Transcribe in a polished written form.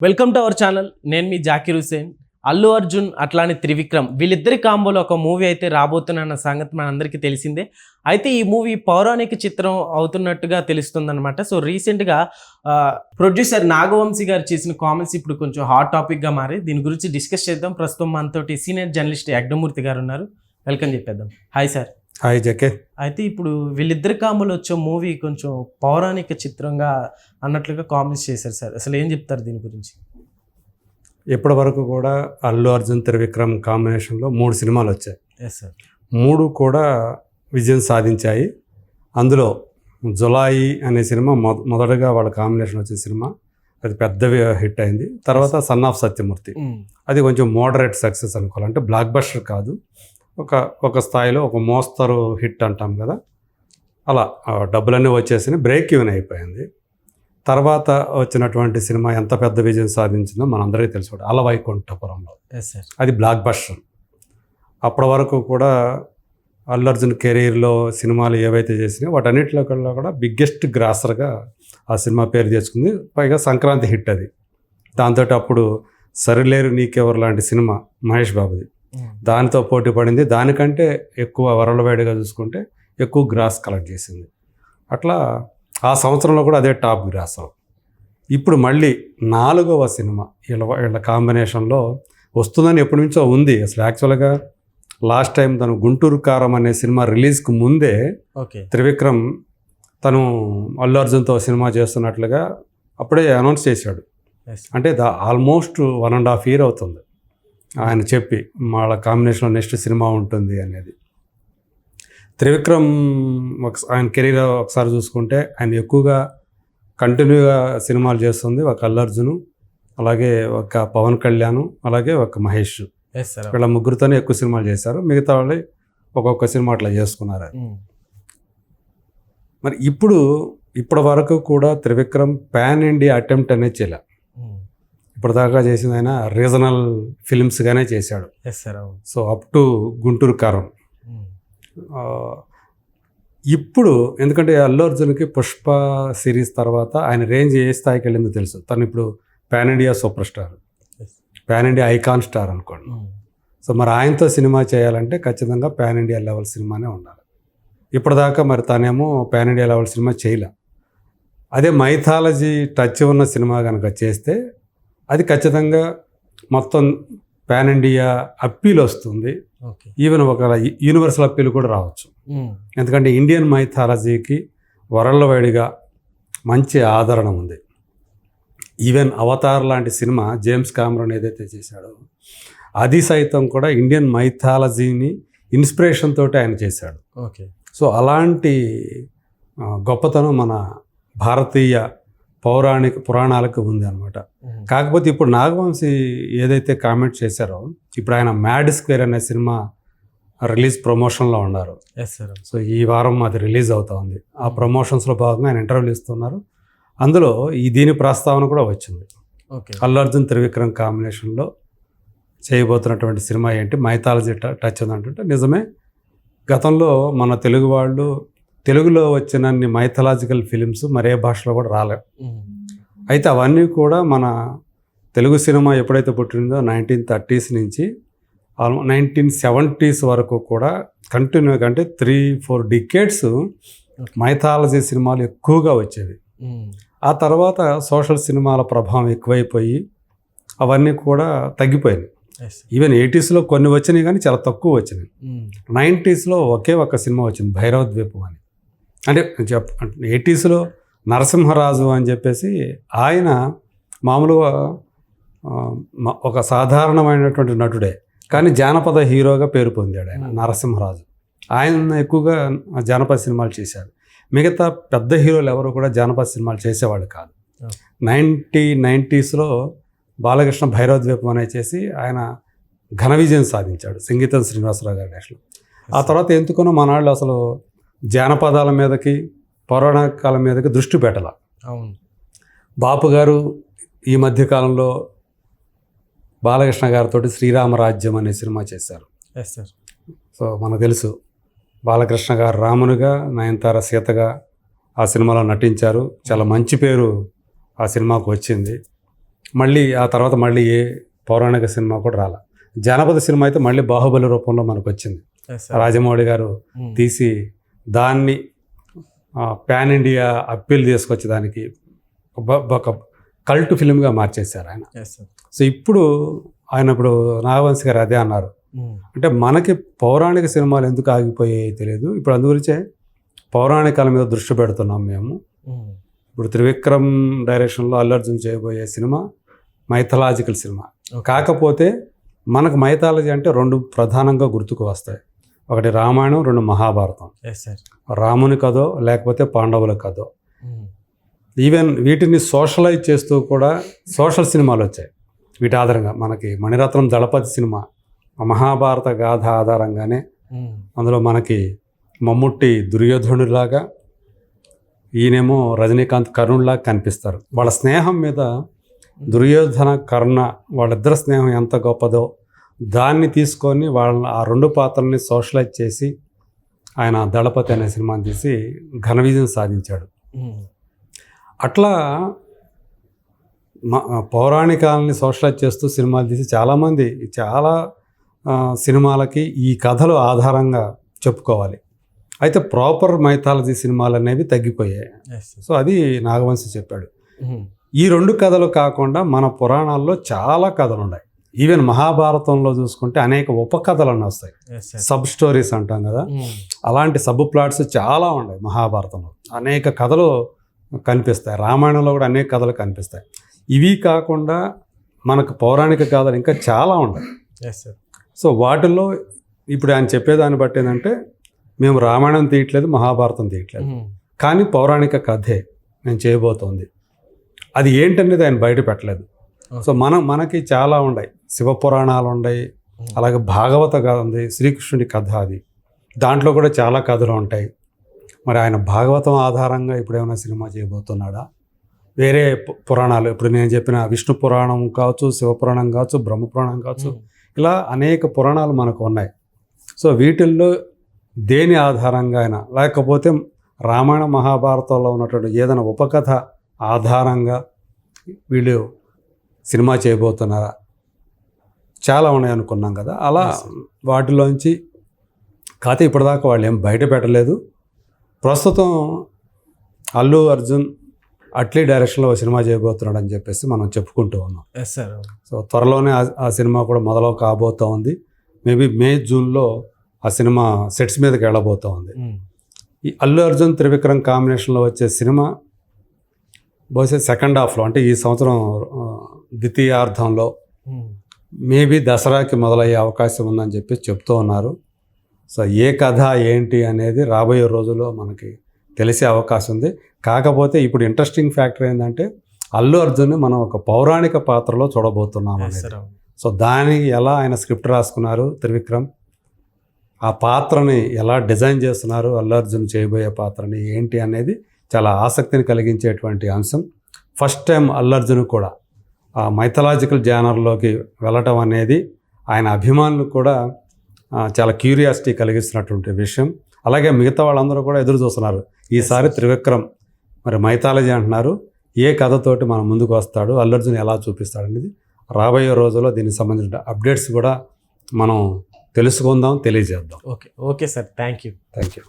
Welcome to our channel. నేను మీ జాకీర్ హుసేన్. అల్లు అర్జున్ అట్లానే త్రివిక్రమ్ వీళ్ళిద్దరి కాంబోలో ఒక మూవీ అయితే రాబోతున్న సంగతి మనందరికీ తెలిసిందే. అయితే ఈ మూవీ పౌరాణిక చిత్రం అవుతున్నట్టుగా తెలుస్తుందన్నమాట. సో రీసెంట్గా ప్రొడ్యూసర్ నాగవంశీ గారు చేసిన కామెంట్స్ ఇప్పుడు కొంచెం హాట్ టాపిక్గా మారి దీని గురించి డిస్కస్ చేద్దాం. ప్రస్తుతం మనతోటి సీనియర్ జర్నలిస్ట్ యజ్ఞమూర్తి గారు ఉన్నారు. వెల్కమ్ చెప్పేద్దాం. Hi sir. హాయ్ జకే. అయితే ఇప్పుడు వీళ్ళిద్దరి కాంబోలో వచ్చే మూవీ కొంచెం పౌరాణిక చిత్రంగా అన్నట్లుగా కామెంట్స్ చేశారు సార్. అసలు ఏం చెప్తారు దీని గురించి? ఇప్పటి వరకు కూడా అల్లు అర్జున్ త్రివిక్రమ్ కాంబినేషన్లో 3 సినిమాలు వచ్చాయి. Yes sir. 3 కూడా విజయం సాధించాయి. అందులో జులాయి అనే సినిమా మొదటగా వాళ్ళ కాంబినేషన్ వచ్చిన సినిమా, అది పెద్ద హిట్ అయింది. తర్వాత సన్ ఆఫ్ సత్యమూర్తి, అది కొంచెం మోడరేట్ సక్సెస్ అనుకోవాలి. అంటే బ్లాక్ బస్టర్ కాదు, ఒక స్థాయిలో ఒక మోస్తరు హిట్ అంటాం కదా, అలా డబ్బులన్నీ వచ్చేసి బ్రేక్ ఈవెన్ అయిపోయింది. తర్వాత వచ్చినటువంటి సినిమా ఎంత పెద్ద విజయం సాధించిందో మనందరికీ తెలుసు, అలవైకుంఠపురంలో. అది బ్లాక్ బస్టర్. అప్పటి వరకు కూడా అల్లు అర్జున్ కెరీర్లో సినిమాలు ఏవైతే చేసినాయో వాటన్నిటిలో కూడా బిగ్గెస్ట్ గ్రాసర్గా ఆ సినిమా పేరు తెచ్చుకుంది. పైగా సంక్రాంతి హిట్ అది. దాంతో అప్పుడు సరిలేరు నీకెవరు లాంటి సినిమా మహేష్ బాబుది, దానితో పోటీ పడింది. దానికంటే ఎక్కువ వరల్డ్వైడ్గా చూసుకుంటే ఎక్కువ గ్రాస్ కలెక్ట్ చేసింది. అట్లా ఆ సంవత్సరంలో కూడా అదే టాప్ గ్రాసర్. ఇప్పుడు మళ్ళీ 4వ సినిమా వీళ్ళ కాంబినేషన్లో వస్తుందని ఎప్పటి నుంచో ఉంది. అసలు యాక్చువల్గా లాస్ట్ టైం తను గుంటూరు కారం అనే సినిమా రిలీజ్కి ముందే త్రివిక్రమ్ తను అల్లు అర్జున్తో సినిమా చేస్తున్నట్లుగా అప్పుడే అనౌన్స్ చేశాడు. అంటే ఆల్మోస్ట్ 1.5 year అవుతుంది ఆయన చెప్పి వాళ్ళ కాంబినేషన్లో నెక్స్ట్ సినిమా ఉంటుంది అనేది. త్రివిక్రమ్ ఆయన కెరీర్ ఒకసారి చూసుకుంటే ఆయన ఎక్కువగా కంటిన్యూగా సినిమాలు చేస్తుంది. ఒక అల్లు అర్జున్, అలాగే ఒక పవన్ కళ్యాణ్, అలాగే ఒక మహేష్, వీళ్ళ ముగ్గురితోనే ఎక్కువ సినిమాలు చేశారు. మిగతా వాళ్ళు ఒక్కొక్క సినిమా అట్లా చేసుకున్నారు. మరి ఇప్పటి వరకు కూడా త్రివిక్రమ్ పాన్ ఇండియా అటెంప్ట్ అనేది చేయలే. ఇప్పటిదాకా చేసింది ఆయన రీజనల్ ఫిల్మ్స్గానే చేశాడు. సో అప్ టు గుంటూరు కారం. ఇప్పుడు ఎందుకంటే అల్లు అర్జున్కి పుష్ప సిరీస్ తర్వాత ఆయన రేంజ్ ఏ స్థాయికి వెళ్ళిందో తెలుసు. తను ఇప్పుడు pan India super star, pan India icon star అనుకోండి. సో మరి ఆయనతో సినిమా చేయాలంటే ఖచ్చితంగా పాన్ ఇండియా లెవెల్ సినిమానే ఉండాలి. ఇప్పటిదాకా మరి తనేమో పాన్ ఇండియా లెవెల్ సినిమా చేయలే. అదే మైథాలజీ టచ్ ఉన్న సినిమా కనుక చేస్తే అది ఖచ్చితంగా మొత్తం పాన్ ఇండియా అప్పీల్ వస్తుంది. ఈవెన్ ఒక యూనివర్సల్ అప్పీల్ కూడా రావచ్చు. ఎందుకంటే ఇండియన్ మైథాలజీకి వరల్డ్ వైడ్గా మంచి ఆదరణ ఉంది. ఈవెన్ అవతార్ లాంటి సినిమా జేమ్స్ కామెరాన్ ఏదైతే చేశాడో అది సైతం కూడా ఇండియన్ మైథాలజీని ఇన్స్పిరేషన్ తోటి ఆయన చేశాడు. సో అలాంటి గొప్పతనం మన భారతీయ పురాణాలకు ఉంది అనమాట. కాకపోతే ఇప్పుడు నాగవంశీ ఏదైతే కామెంట్ చేశారో, ఇప్పుడు ఆయన మ్యాడ్ స్క్వేర్ అనే సినిమా రిలీజ్ ప్రమోషన్లో ఉన్నారు. సో ఈ వారం అది రిలీజ్ అవుతా ఉంది. ఆ ప్రమోషన్స్లో భాగంగా ఆయన ఇంటర్వ్యూలు ఇస్తున్నారు. అందులో దీని ప్రస్తావన కూడా వచ్చింది. అల్లు అర్జున్ త్రివిక్రమ్ కాంబినేషన్లో చేయబోతున్నటువంటి సినిమా ఏంటి, మైథాలజీ టచ్ ఉందంటుంటే నిజమే. గతంలో మన తెలుగు వాళ్ళు తెలుగులో వచ్చినన్ని మైథలాజికల్ ఫిలిమ్స్ మరే భాషలో కూడా రాలేవు. అయితే అవన్నీ కూడా మన తెలుగు సినిమా ఎప్పుడైతే పుట్టిందో 1930s నుంచి 1970s వరకు కూడా కంటిన్యూగా, అంటే 3-4 decades మైథాలజీ సినిమాలు ఎక్కువగా వచ్చేవి. ఆ తర్వాత సోషల్ సినిమాల ప్రభావం ఎక్కువైపోయి అవన్నీ కూడా తగ్గిపోయినాయి. ఈవెన్ 80sలో కొన్ని వచ్చినాయి కానీ చాలా తక్కువ వచ్చినాయి. 90sలో ఒకే ఒక సినిమా వచ్చింది, భైరవ ద్వీపం అని. అంటే 80sలో నరసింహరాజు అని చెప్పేసి ఆయన మామూలుగా ఒక సాధారణమైనటువంటి నటుడే, కానీ జానపద హీరోగా పేరు పొందాడు ఆయన, నరసింహరాజు. ఆయన ఎక్కువగా జానపద సినిమాలు చేశాడు. మిగతా పెద్ద హీరోలు ఎవరు కూడా జానపద సినిమాలు చేసేవాళ్ళు కాదు. 1990sలో బాలకృష్ణ భైరవ ద్వీపం అనే చేసి ఆయన ఘన విజయం సాధించాడు, సంగీతం శ్రీనివాసరావు గారి డైరెక్షన్లో. ఆ తర్వాత ఎందుకునో మనాళ్ళు అసలు జానపదాల మీదకి పౌరాణికాల మీదకి దృష్టి పెట్టాల. బాపు గారు ఈ మధ్యకాలంలో బాలకృష్ణ గారితో శ్రీరామరాజ్యం అనే సినిమా చేశారు. సో మనకు తెలుసు బాలకృష్ణ గారు రామునిగా, నయనతార సీతగా ఆ సినిమాలో నటించారు. చాలా మంచి పేరు ఆ సినిమాకు వచ్చింది. మళ్ళీ ఆ తర్వాత మళ్ళీ ఏ పౌరాణిక సినిమా కూడా రాలే. జానపద సినిమా అయితే మళ్ళీ బాహుబలి రూపంలో మనకు వచ్చింది. రాజమౌళి గారు తీసి దాన్ని పాన్ ఇండియా అప్పీల్ తీసుకొచ్చి దానికి ఒక కల్ట్ ఫిల్మ్గా మార్చేశారు ఆయన. సో ఇప్పుడు నాగవంశి గారు అదే అన్నారు, అంటే మనకి పౌరాణిక సినిమాలు ఎందుకు ఆగిపోయాయి తెలియదు, ఇప్పుడు అందుగురించే పౌరాణికాల మీద దృష్టి పెడుతున్నాం మేము. ఇప్పుడు త్రివిక్రమ్ డైరెక్షన్లో అల్లు అర్జున్ చేయబోయే సినిమా మైథలాజికల్ సినిమా. కాకపోతే మనకు మైథాలజీ అంటే 2 ప్రధానంగా గుర్తుకు వస్తాయి. ఒకటి రామాయణం, 2 మహాభారతం. రాముని కథో లేకపోతే పాండవుల కథో. ఈవెన్ వీటిని సోషలైజ్ చేస్తూ కూడా సోషల్ సినిమాలు వచ్చాయి. వీటి ఆధారంగా మనకి మణిరత్నం దళపతి సినిమా మహాభారత గాథ ఆధారంగానే, అందులో మనకి మమ్ముట్టి దుర్యోధనుడిలాగా, ఈయనేమో రజనీకాంత్ కర్ణుడిలాగా కనిపిస్తారు. వాళ్ళ స్నేహం మీద దుర్యోధన కర్ణ వాళ్ళిద్దరి స్నేహం ఎంత గొప్పదో దాన్ని తీసుకొని వాళ్ళ ఆ 2 పాత్రల్ని సోషలైజ్ చేసి ఆయన దళపతి అనే సినిమాని తీసి ఘన విజయం సాధించాడు. అట్లా పౌరాణికాలని సోషలైజ్ చేస్తూ సినిమాలు తీసి చాలామంది చాలా సినిమాలకి ఈ కథలు ఆధారంగా చెప్పుకోవాలి. అయితే ప్రాపర్ మైథాలజీ సినిమాలు అనేవి తగ్గిపోయాయి. సో అది నాగవంశి చెప్పాడు. ఈ 2 కథలు కాకుండా మన పురాణాల్లో చాలా కథలు ఉన్నాయి. ఈవెన్ మహాభారతంలో చూసుకుంటే అనేక ఉపకథలు అన్నీ వస్తాయి, సబ్ స్టోరీస్ అంటాం కదా, అలాంటి సబ్ ప్లాట్స్ చాలా ఉన్నాయి మహాభారతంలో. అనేక కథలు కనిపిస్తాయి. రామాయణంలో కూడా అనేక కథలు కనిపిస్తాయి. ఇవి కాకుండా మనకు పౌరాణిక కథలు ఇంకా చాలా ఉన్నాయి. సో వాటిల్లో ఇప్పుడు ఆయన చెప్పేదాన్ని బట్టి ఏంటంటే, మేము రామాయణం తీయట్లేదు, మహాభారతం తీయట్లేదు, కానీ పౌరాణిక కథే నేను చేయబోతోంది. అది ఏంటనేది ఆయన బయట పెట్టలేదు. సో మనకి చాలా ఉన్నాయి, శివపురాణాలు ఉన్నాయి, అలాగే భాగవత కథ ఉంది, శ్రీకృష్ణుడి కథ అది, దాంట్లో కూడా చాలా కథలు ఉంటాయి. మరి ఆయన భాగవతం ఆధారంగా ఇప్పుడు ఏమైనా సినిమా చేయబోతున్నాడా? వేరే పురాణాలు ఇప్పుడు నేను చెప్పిన విష్ణు పురాణం కావచ్చు, శివపురాణం కావచ్చు, బ్రహ్మపురాణం కావచ్చు, ఇలా అనేక పురాణాలు మనకు ఉన్నాయి. సో వీటిల్లో దేని ఆధారంగా అయినా, లేకపోతే రామాయణ మహాభారతంలో ఉన్నటువంటి ఏదైనా ఉపకథ ఆధారంగా వీళ్ళు సినిమా చేయబోతున్నారా? చాలా ఉన్నాయి అనుకున్నాం కదా, అలా వాటిలోంచి కాకపోతే ఇప్పటిదాకా వాళ్ళు ఏం బయట పెట్టలేదు. ప్రస్తుతం అల్లు అర్జున్ అట్లీ డైరెక్షన్లో సినిమా చేయబోతున్నాడు అని చెప్పేసి మనం చెప్పుకుంటూ ఉన్నాం. సో త్వరలోనే ఆ సినిమా కూడా మొదలు కాబోతూ ఉంది. మేబీ మే, జూన్లో ఆ సినిమా సెట్స్ మీదకి వెళ్ళబోతూ ఉంది. ఈ అల్లు అర్జున్ త్రివిక్రమ్ కాంబినేషన్లో వచ్చే సినిమా బహుశా సెకండ్ హాఫ్లో, అంటే ఈ సంవత్సరం ద్వితీయార్థంలో మేబీ దసరాకి మొదలయ్యే అవకాశం ఉందని చెప్పి చెప్తూ ఉన్నారు. సో ఏ కథ ఏంటి అనేది రాబోయే రోజుల్లో మనకి తెలిసే అవకాశం ఉంది. కాకపోతే ఇప్పుడు ఇంట్రెస్టింగ్ ఫ్యాక్టర్ ఏంటంటే, అల్లు అర్జున్ని మనం ఒక పౌరాణిక పాత్రలో చూడబోతున్నాం అనేది. సో దానికి ఎలా ఆయన స్క్రిప్ట్ రాసుకున్నారు త్రివిక్రమ్, ఆ పాత్రని ఎలా డిజైన్ చేస్తున్నారు, అల్లు అర్జున్ చేయబోయే పాత్రని ఏంటి అనేది చాలా ఆసక్తిని కలిగించేటువంటి అంశం. ఫస్ట్ టైం అల్లు అర్జున్ కూడా ఆ మైథలాజికల్ జానర్లోకి వెళ్ళటం అనేది ఆయన అభిమానులకు కూడా చాలా క్యూరియాసిటీ కలిగిస్తున్నటువంటి విషయం. అలాగే మిగతా వాళ్ళందరూ కూడా ఎదురు చూస్తున్నారు, ఈసారి త్రివిక్రమ్ మరి మైథాలజీ అంటున్నారు, ఏ కథతోటి మనం ముందుకు వస్తాడు, అల్లు అర్జున్ ఎలా చూపిస్తాడు అనేది రాబోయే రోజుల్లో దీనికి సంబంధించిన అప్డేట్స్ కూడా మనం తెలుసుకుందాం, తెలియజేద్దాం. Okay sir, thank you.